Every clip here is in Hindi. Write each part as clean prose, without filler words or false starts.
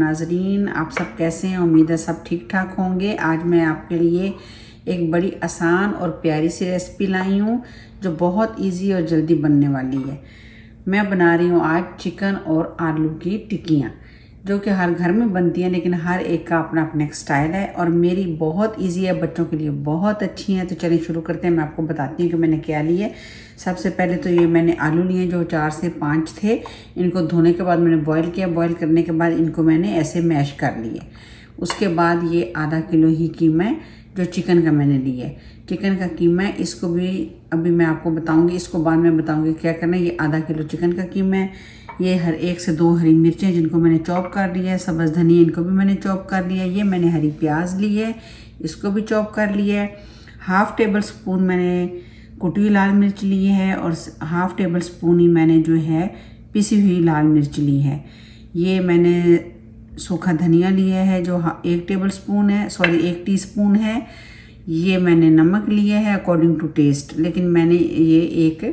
नाजरीन, आप सब कैसे हैं? उम्मीद है सब ठीक ठाक होंगे। आज मैं आपके लिए एक बड़ी आसान और प्यारी सी रेसिपी लाई हूँ जो बहुत इजी और जल्दी बनने वाली है। मैं बना रही हूँ आज चिकन और आलू की टिक्कियाँ, जो कि हर घर में बनती हैं, लेकिन हर एक का अपना अपना स्टाइल है और मेरी बहुत इजी है, बच्चों के लिए बहुत अच्छी है। तो चलिए शुरू करते हैं। मैं आपको बताती हूँ कि मैंने क्या लिए। सबसे पहले तो ये मैंने आलू लिए जो 4 से 5 थे। इनको धोने के बाद मैंने बॉईल किया। बॉईल करने के बाद इनको मैंने ऐसे मैश कर लिए। उसके बाद ये आधा किलो ही कीमा जो चिकन का मैंने लिया है। चिकन का कीमा है, इसको भी अभी मैं आपको बताऊंगी, इसको बाद में बताऊंगी क्या करना है। ये आधा किलो चिकन का कीमा है। ये 1 से 2 हरी मिर्चें जिनको मैंने चॉप कर लिया है। सब्ज़ धनिया इनको भी मैंने चॉप कर लिया है। ये मैंने हरी प्याज ली है, इसको भी चॉप कर लिया है। 1/2 टेबल स्पून मैंने कुटी हुई लाल मिर्च ली है और 1/2 टेबल स्पून ही मैंने जो है पिसी हुई लाल मिर्च ली है। ये मैंने सूखा धनिया लिया है जो 1 टेबल स्पून है, 1 टीस्पून है। ये मैंने नमक लिया है अकॉर्डिंग टू टेस्ट, लेकिन मैंने ये 1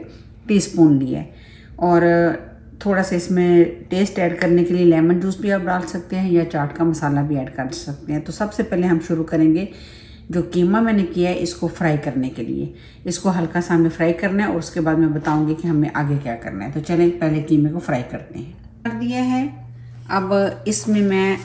टीस्पून लिया है। और थोड़ा सा इसमें टेस्ट ऐड करने के लिए लेमन जूस भी आप डाल सकते हैं या चाट का मसाला भी ऐड कर सकते हैं। तो सबसे पहले हम शुरू करेंगे जो कीमा मैंने किया है इसको फ्राई करने के लिए। इसको हल्का सा हमें फ्राई करना है और उसके बाद मैं बताऊंगी कि हमें आगे क्या करना है। तो चलें पहले कीमे को फ्राई करते हैं। कर दिया है। अब इसमें मैं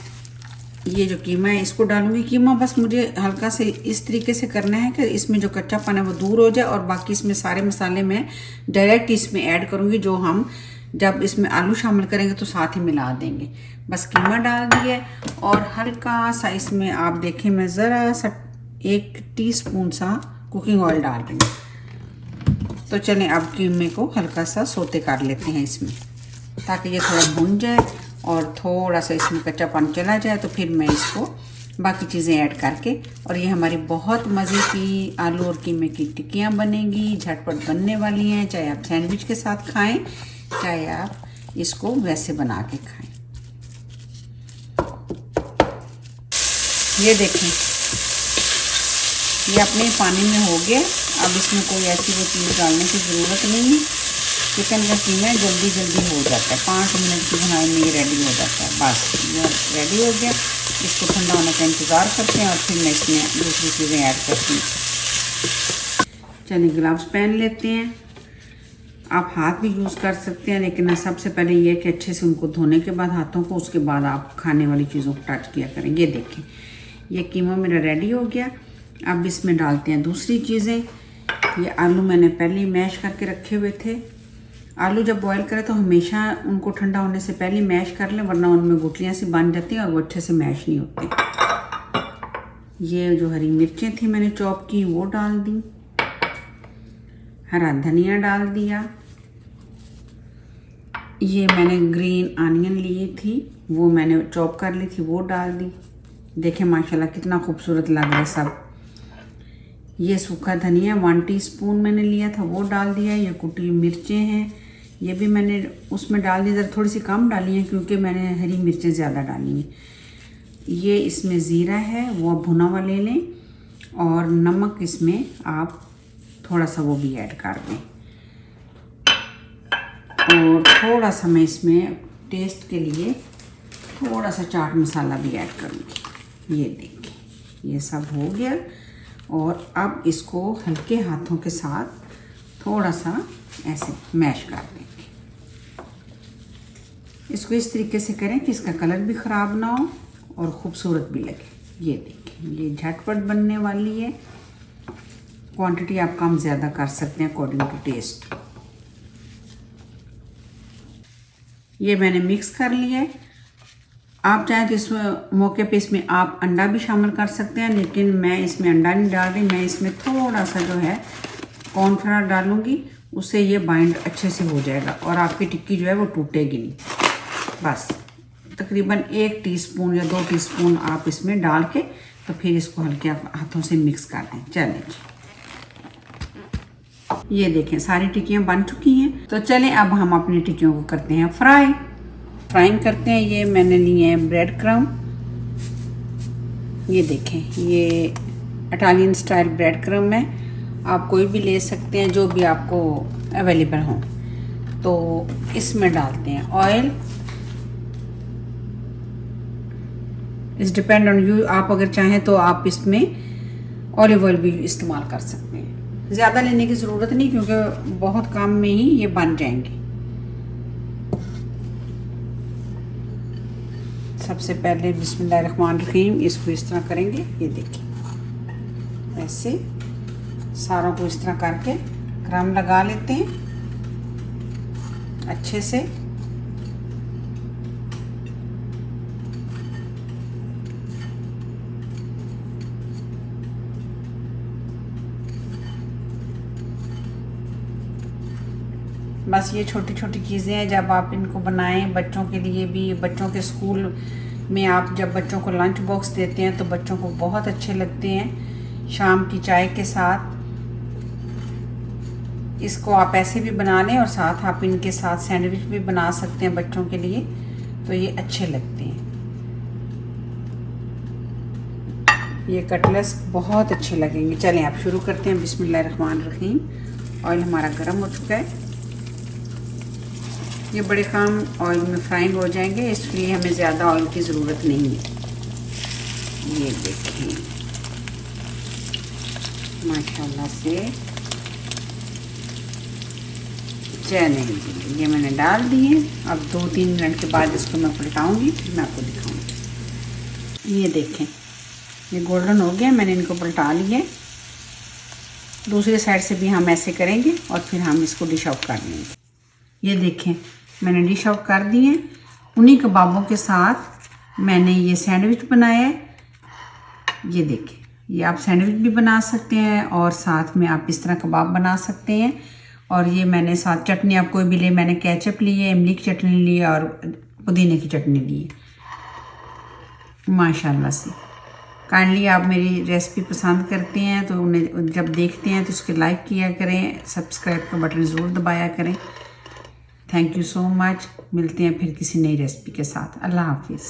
ये जो कीमा है इसको डालूंगी। कीमा बस मुझे हल्का से इस तरीके से करना है कि इसमें जो कच्चापन है वो दूर हो जाए, और बाकी इसमें सारे मसाले मैं डायरेक्ट इसमें ऐड करूंगी, जो हम जब इसमें आलू शामिल करेंगे तो साथ ही मिला देंगे। बस कीमा डाल दिया और हल्का सा इसमें आप देखें मैं ज़रा सा 1 टीस्पून सा कुकिंग ऑयल डाल रही हूँ। तो चलें अब कीमे को हल्का सा सोते कर लेते हैं इसमें, ताकि ये थोड़ा भुन जाए और थोड़ा सा इसमें कच्चापन चला जाए। तो फिर मैं इसको बाकी चीज़ें ऐड करके, और ये हमारी बहुत मज़े की आलू और कीमे की टिक्कियाँ बनेंगी, झटपट बनने वाली हैं। चाहे आप सैंडविच के साथ खाएं, चाहे आप इसको वैसे बना के खाएं। ये देखें, ये अपने पानी में हो गया। अब इसमें कोई ऐसी वो चीज़ डालने की ज़रूरत नहीं है। चिकन का कीमा जल्दी जल्दी हो जाता है, 5 मिनट की बनाई में ये रेडी हो जाता है। बस ये रेडी हो गया। इसको ठंडा होने का इंतज़ार करते हैं और फिर मैं इसमें दूसरी चीज़ें ऐड करती हूँ। चलिए ग्लव्स पहन लेते हैं। आप हाथ भी यूज़ कर सकते हैं, लेकिन सबसे पहले ये कि अच्छे से उनको धोने के बाद हाथों को, उसके बाद आप खाने वाली चीज़ों को टच किया करें। ये देखें, ये कीमा मेरा रेडी हो गया। अब इसमें डालते हैं दूसरी चीज़ें। ये आलू मैंने पहले ही मैश करके रखे हुए थे। आलू जब बॉईल करें तो हमेशा उनको ठंडा होने से पहले मैश कर लें, वरना उनमें गुठलियाँ सी बन जाती हैं और वो अच्छे से मैश नहीं होते। ये जो हरी मिर्चें थी मैंने चॉप की वो डाल दी, हरा धनिया डाल दिया। ये मैंने ग्रीन आनियन लिए थी, वो मैंने चॉप कर ली थी, वो डाल दी। देखें माशाल्लाह कितना खूबसूरत लग रहा है सब। ये सूखा धनिया 1 टीस्पून मैंने लिया था, वो डाल दिया। ये कुटी मिर्चें हैं, ये भी मैंने उसमें डाल दी। ज़रा थोड़ी सी कम डाली हैं क्योंकि मैंने हरी मिर्चें ज़्यादा डाली हैं। ये इसमें ज़ीरा है, वो भुना हुआ ले लें, और नमक इसमें आप थोड़ा सा वो भी ऐड कर दें। और थोड़ा सा मैं इसमें टेस्ट के लिए थोड़ा सा चाट मसाला भी ऐड करूँगी। ये देखिए ये सब हो गया। और अब इसको हल्के हाथों के साथ थोड़ा सा ऐसे मैश कर देंगे। इसको इस तरीके से करें कि इसका कलर भी ख़राब ना हो और ख़ूबसूरत भी लगे। ये देखिए ये झटपट बनने वाली है। क्वांटिटी आप कम ज़्यादा कर सकते हैं अकॉर्डिंग टू टेस्ट। ये मैंने मिक्स कर लिया है। आप चाहें तो इस मौके पे इसमें आप अंडा भी शामिल कर सकते हैं, लेकिन मैं इसमें अंडा नहीं डाल रही। मैं इसमें थोड़ा सा जो है कॉर्नफ्लावर डालूंगी, उससे ये बाइंड अच्छे से हो जाएगा और आपकी टिक्की जो है वो टूटेगी नहीं। बस तकरीबन 1 टीस्पून या 2 टीस्पून आप इसमें डाल के तो फिर इसको हल्के हाथों से मिक्स कर दें। चलें ये देखें सारी टिक्कियाँ बन चुकी हैं। तो चलें अब हम अपनी टिक्कियों को करते हैं फ्राइंग करते हैं। ये मैंने लिए हैं ब्रेड क्रम्ब। ये देखें ये इटालियन स्टाइल ब्रेड क्रम्ब है, आप कोई भी ले सकते हैं जो भी आपको अवेलेबल हो। तो इसमें डालते हैं oil, it's depend on you. आप अगर चाहें तो आप इसमें ऑलिव ऑयल भी इस्तेमाल कर सकते हैं। ज़्यादा लेने की ज़रूरत नहीं क्योंकि बहुत कम में ही ये बन जाएंगे। सबसे पहले बिस्मिल्लाहिर्रहमानिर्रहीम इसको इस तरह करेंगे। ये देखिए ऐसे सारों को इस तरह करके क्रम लगा लेते हैं अच्छे से। बस ये छोटी छोटी चीज़ें हैं, जब आप इनको बनाएं बच्चों के लिए भी, बच्चों के स्कूल में आप जब बच्चों को लंच बॉक्स देते हैं तो बच्चों को बहुत अच्छे लगते हैं शाम की चाय के साथ। इसको आप ऐसे भी बना लें और साथ आप इनके साथ सैंडविच भी बना सकते हैं बच्चों के लिए, तो ये अच्छे लगते हैं। ये कटलेट्स बहुत अच्छे लगेंगे। चलें आप शुरू करते हैं। बिस्मिल्लाहिर्रहमानिर्रहीम। ऑयल हमारा गर्म हो चुका है। ये बड़े कम ऑयल में फ्राइंग हो जाएंगे, इसलिए हमें ज़्यादा ऑयल की ज़रूरत नहीं है। ये देखें माशाल्लाह से चलेंगे। ये मैंने डाल दिए। अब 2-3 मिनट के बाद इसको मैं पलटाऊंगी, फिर मैं आपको दिखाऊंगी। ये देखें ये गोल्डन हो गया, मैंने इनको पलटा लिए। दूसरी साइड से भी हम ऐसे करेंगे और फिर हम इसको डिश आउट कर लेंगे। ये देखें मैंने डिश आउट कर दिए। उन्हीं कबाबों के साथ मैंने ये सैंडविच बनाया है। ये देखें ये आप सैंडविच भी बना सकते हैं और साथ में आप इस तरह कबाब बना सकते हैं। और ये मैंने साथ चटनी आप कोई भी ले, मैंने केचप ली है, इमली की चटनी ली है और पुदीने की चटनी ली है। माशाल्लाह से काइंडली आप मेरी रेसिपी पसंद करते हैं तो उन्हें जब देखते हैं तो उसके लाइक किया करें, सब्सक्राइब का बटन ज़रूर दबाया करें। Thank you so much. मिलते हैं फिर किसी नई रेसिपी के साथ। अल्लाह हाफिज़।